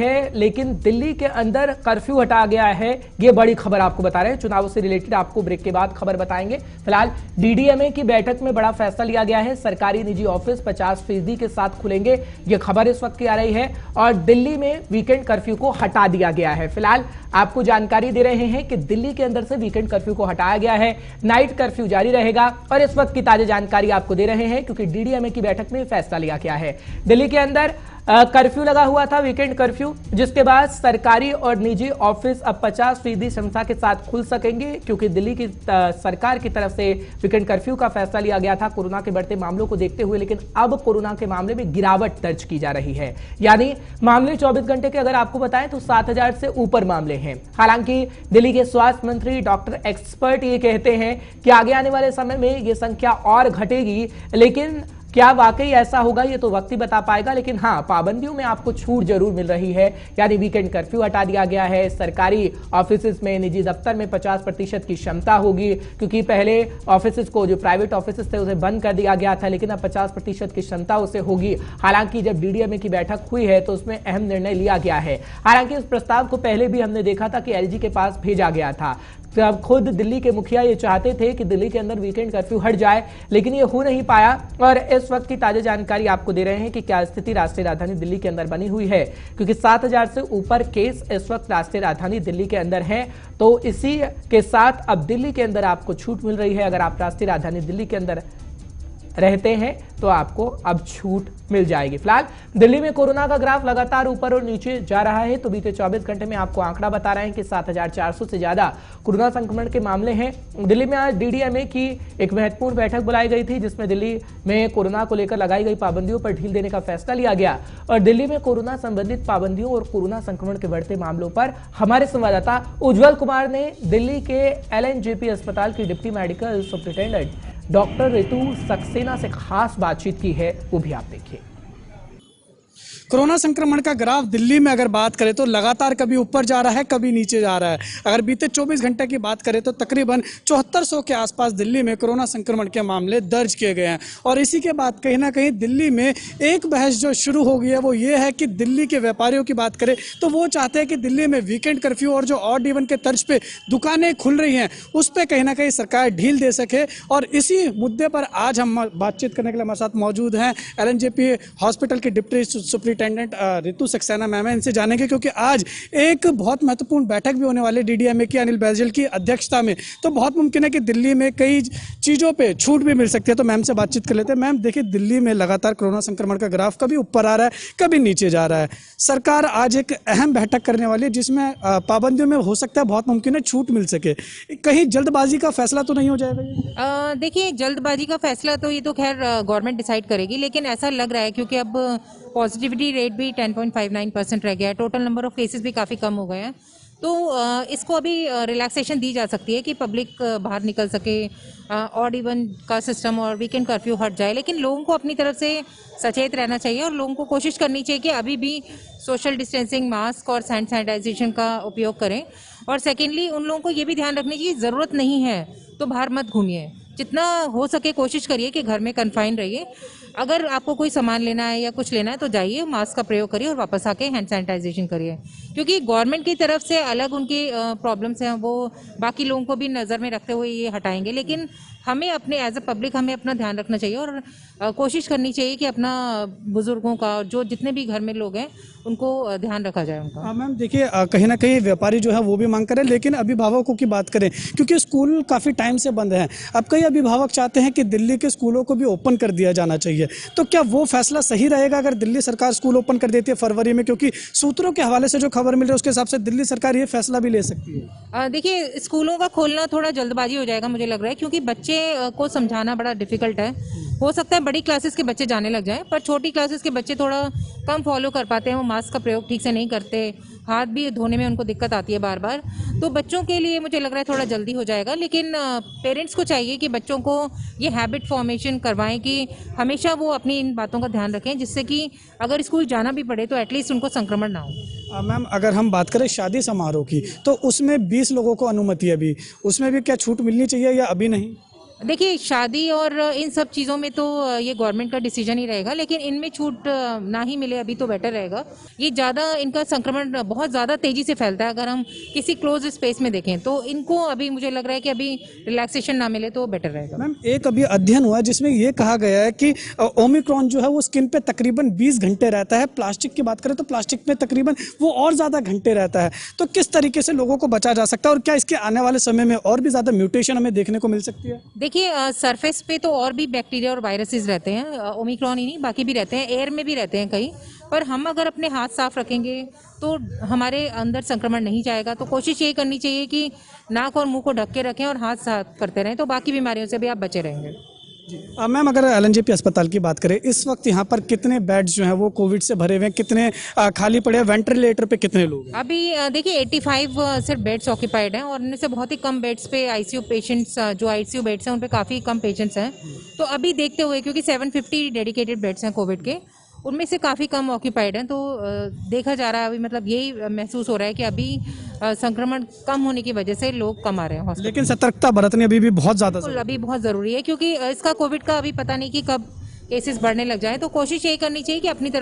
है, लेकिन दिल्ली के अंदर कर्फ्यू हटा गया है। ये बड़ी खबर आपको बता रहे हैं, चुनाव से रिलेटेड आपको ब्रेक के बाद खबर बताएंगे। फिलहाल डीडीएमए की बैठक में बड़ा फैसला लिया गया है। सरकारी निजी ऑफिस 50% के साथ खुलेंगे, ये खबर इस वक्त की आ रही है। और दिल्ली में वीकेंड कर्फ्यू को हटा दिया गया है। फिलहाल आपको जानकारी दे रहे हैं कि दिल्ली के अंदर से वीकेंड कर्फ्यू को हटाया गया है, नाइट कर्फ्यू जारी रहेगा। और इस वक्त की ताजा जानकारी आपको दे रहे हैं क्योंकि डीडीएमए की बैठक में फैसला लिया गया है। दिल्ली के अंदर कर्फ्यू लगा हुआ था, वीकेंड कर्फ्यू, जिसके बाद सरकारी और निजी ऑफिस अब 50% क्षमता के साथ खुल सकेंगे क्योंकि दिल्ली की सरकार की तरफ से वीकेंड कर्फ्यू का फैसला लिया गया था कोरोना के बढ़ते मामलों को देखते हुए। लेकिन अब कोरोना के मामले में गिरावट दर्ज की जा रही है, यानी मामले 24 घंटे के अगर आपको बताएं तो 7000 से ऊपर मामले हैं। हालांकि दिल्ली के स्वास्थ्य मंत्री डॉक्टर एक्सपर्ट ये कहते हैं कि आगे आने वाले समय में यह संख्या और घटेगी, लेकिन क्या वाकई ऐसा होगा ये तो वक्त ही बता पाएगा। लेकिन हाँ, पाबंदियों में आपको छूट जरूर मिल रही है, यानी वीकेंड कर्फ्यू हटा दिया गया है। सरकारी ऑफिस में, निजी दफ्तर में 50% की क्षमता होगी क्योंकि पहले ऑफिस को, जो प्राइवेट ऑफिस थे, उसे बंद कर दिया गया था, लेकिन अब 50% की क्षमता उसे होगी। हालांकि जब डीडीएमए की बैठक हुई है तो उसमें अहम निर्णय लिया गया है। हालांकि इस प्रस्ताव को पहले भी हमने देखा था कि एलजी के पास भेजा गया था। तो अब खुद दिल्ली के मुखिया ये चाहते थे कि दिल्ली के अंदर वीकेंड कर्फ्यू हट जाए, लेकिन ये हो नहीं पाया। और इस वक्त की ताजा जानकारी आपको दे रहे हैं कि क्या स्थिति राष्ट्रीय राजधानी दिल्ली के अंदर बनी हुई है, क्योंकि 7000 से ऊपर केस इस वक्त राष्ट्रीय राजधानी दिल्ली के अंदर हैं। तो इसी के साथ अब दिल्ली के अंदर आपको छूट मिल रही है। अगर आप राष्ट्रीय राजधानी दिल्ली के अंदर रहते हैं तो आपको अब छूट मिल जाएगी। फिलहाल दिल्ली में कोरोना का ग्राफ लगातार ऊपर और नीचे जा रहा है। तो बीते 24 घंटे में आपको आंकड़ा बता रहे हैं कि 7400 से ज्यादा कोरोना संक्रमण के मामले हैं। दिल्ली में आज डीडीएमए की एक महत्वपूर्ण बैठक बुलाई गई थी, जिसमें दिल्ली में कोरोना को लेकर लगाई गई पाबंदियों पर ढील देने का फैसला लिया गया। और दिल्ली में कोरोना संबंधित पाबंदियों और कोरोना संक्रमण के बढ़ते मामलों पर हमारे संवाददाता उज्जवल कुमार ने दिल्ली के एलएनजेपी अस्पताल की deputy medical superintendent doctor Ritu Saxena से खास बातचीत की है, वो भी आप देखिए। कोरोना संक्रमण का ग्राफ दिल्ली में अगर बात करें तो लगातार कभी ऊपर जा रहा है, कभी नीचे जा रहा है। अगर बीते 24 घंटे की बात करें तो तकरीबन 7400 के आसपास दिल्ली में कोरोना संक्रमण के मामले दर्ज किए गए हैं। और इसी के बाद कहीं ना कहीं दिल्ली में एक बहस जो शुरू हो गई है वो ये है कि दिल्ली के व्यापारियों की बात करें तो वो चाहते हैं कि दिल्ली में वीकेंड कर्फ्यू और जो ऑड इवन के तर्ज पे दुकानें खुल रही हैं उस पर कहीं ना कहीं सरकार ढील दे सके। और इसी मुद्दे पर आज हम बातचीत करने के लिए हमारे साथ मौजूद हैं एलएनजेपी हॉस्पिटल की deputy superintendent Ritu Saxena ma'am है। इनसे जानेंगे क्योंकि आज एक बहुत महत्वपूर्ण बैठक भी होने वाली डीडीएमए की अनिल बैजल की अध्यक्षता में, तो बहुत मुमकिन है कि दिल्ली में कई चीज़ों पे छूट भी मिल सकती है। तो मैम से बातचीत कर लेते हैं। मैम देखिए, दिल्ली में लगातार कोरोना संक्रमण का ग्राफ कभी ऊपर आ रहा है, कभी नीचे जा रहा है। सरकार आज एक अहम बैठक करने वाली है जिसमें पाबंदियों में हो सकता है, बहुत मुमकिन है, छूट मिल सके। कहीं जल्दबाजी का फैसला तो नहीं हो जाएगा? देखिए, जल्दबाजी का फैसला तो ये तो खैर गवर्नमेंट डिसाइड करेगी, लेकिन ऐसा लग रहा है क्योंकि अब पॉजिटिविटी रेट भी 10.59% रह गया है, टोटल नंबर ऑफ केसेस भी काफ़ी कम हो गए हैं। तो इसको अभी रिलैक्सेशन दी जा सकती है कि पब्लिक बाहर निकल सके, ऑड इवन का सिस्टम और वीकेंड कर्फ्यू हट जाए। लेकिन लोगों को अपनी तरफ से सचेत रहना चाहिए और लोगों को कोशिश करनी चाहिए कि अभी भी सोशल डिस्टेंसिंग, मास्क और हैंड सैनिटाइजेशन का उपयोग करें। और सेकेंडली, उन लोगों को ये भी ध्यान रखने की ज़रूरत नहीं है तो बाहर मत घूमिए, जितना हो सके कोशिश करिए कि घर में कन्फाइन रहिए। अगर आपको कोई सामान लेना है या कुछ लेना है तो जाइए, मास्क का प्रयोग करिए और वापस आके हैंड सैनिटाइजेशन करिए, क्योंकि गवर्नमेंट की तरफ से अलग उनकी प्रॉब्लम्स हैं, वो बाकी लोगों को भी नज़र में रखते हुए ये हटाएंगे। लेकिन हमें अपने एज अ पब्लिक हमें अपना ध्यान रखना चाहिए और कोशिश करनी चाहिए कि अपना बुजुर्गों का, जो जितने भी घर में लोग हैं, उनको ध्यान रखा जाए उनका। हाँ मैम, देखिए कहीं ना कहीं व्यापारी जो है वो भी मांग करें, लेकिन अभिभावकों की बात करें क्योंकि स्कूल काफ़ी टाइम से बंद हैं। अब कई अभिभावक चाहते हैं कि दिल्ली के स्कूलों को भी ओपन कर दिया जाना चाहिए। तो क्या वो फैसला सही रहेगा अगर दिल्ली सरकार स्कूल ओपन कर देती है फरवरी में? क्योंकि सूत्रों के हवाले से जो खबर मिल रही है उसके हिसाब से दिल्ली सरकार ये फैसला भी ले सकती है। देखिए, स्कूलों का खोलना थोड़ा जल्दबाजी हो जाएगा मुझे लग रहा है, क्योंकि बच्चे को समझाना बड़ा डिफिकल्ट है। हो सकता है बड़ी क्लासेस के बच्चे जाने लग जाएं, पर छोटी क्लासेस के बच्चे थोड़ा कम फॉलो कर पाते हैं, वो मास्क का प्रयोग ठीक से नहीं करते, हाथ भी धोने में उनको दिक्कत आती है बार बार। तो बच्चों के लिए मुझे लग रहा है थोड़ा जल्दी हो जाएगा, लेकिन पेरेंट्स को चाहिए कि बच्चों को ये हैबिट फॉर्मेशन करवाएं कि हमेशा वो अपनी इन बातों का ध्यान रखें, जिससे कि अगर स्कूल जाना भी पड़े तो एटलीस्ट उनको संक्रमण ना हो। मैम, अगर हम बात करें शादी समारोह की तो उसमें 20 लोगों को अनुमति है अभी, उसमें भी क्या छूट मिलनी चाहिए या अभी नहीं? देखिए शादी और इन सब चीज़ों में तो ये गवर्नमेंट का डिसीजन ही रहेगा, लेकिन इनमें छूट ना ही मिले अभी तो बेटर रहेगा। ये ज़्यादा इनका संक्रमण बहुत ज़्यादा तेज़ी से फैलता है, अगर हम किसी क्लोज स्पेस में देखें तो इनको अभी मुझे लग रहा है कि अभी रिलैक्सेशन ना मिले तो बेटर रहेगा। मैम एक अभी अध्ययन हुआ है जिसमें ये कहा गया है कि ओमिक्रॉन जो है वो स्किन पे तकरीबन 20 घंटे रहता है, प्लास्टिक की बात करें तो प्लास्टिक में तकरीबन वो और ज़्यादा घंटे रहता है। तो किस तरीके से लोगों को बचा जा सकता है और क्या इसके आने वाले समय में और भी ज़्यादा म्यूटेशन हमें देखने को मिल सकती है? देखिए सरफेस पे तो और भी बैक्टीरिया और वायरसेस रहते हैं, ओमिक्रॉन ही नहीं बाकी भी रहते हैं, एयर में भी रहते हैं कहीं, पर हम अगर अपने हाथ साफ रखेंगे तो हमारे अंदर संक्रमण नहीं जाएगा। तो कोशिश ये करनी चाहिए कि नाक और मुंह को ढक के रखें और हाथ साफ करते रहें, तो बाकी बीमारियों से भी आप बचे रहेंगे। मैम अगर एलएनजेपी अस्पताल की बात करें, इस वक्त यहाँ पर कितने बेड्स जो हैं वो कोविड से भरे हुए हैं, कितने खाली पड़े हैं, वेंटिलेटर पे कितने लोग हैं? अभी देखिए 85 सिर्फ बेड्स ऑक्यूपाइड हैं और उनमें से बहुत ही कम बेड्स पे आईसीयू पेशेंट्स, जो आईसीयू बेड्स हैं उन पे काफ़ी कम पेशेंट्स हैं। तो अभी देखते हुए क्योंकि 750 डेडिकेटेड बेड्स हैं कोविड के, उनमें से काफ़ी कम ऑक्यूपाइड हैं, तो देखा जा रहा है अभी, मतलब यही महसूस हो रहा है कि अभी संक्रमण कम होने की वजह से लोग कम आ रहे हैं हॉस्पिटल। लेकिन सतर्कता बरतनी अभी भी बहुत ज़्यादा बिल्कुल अभी बहुत ज़रूरी है, क्योंकि इसका कोविड का अभी पता नहीं कि कब केसेस बढ़ने लग जाए, तो कोशिश यही करनी चाहिए कि अपनी तरफ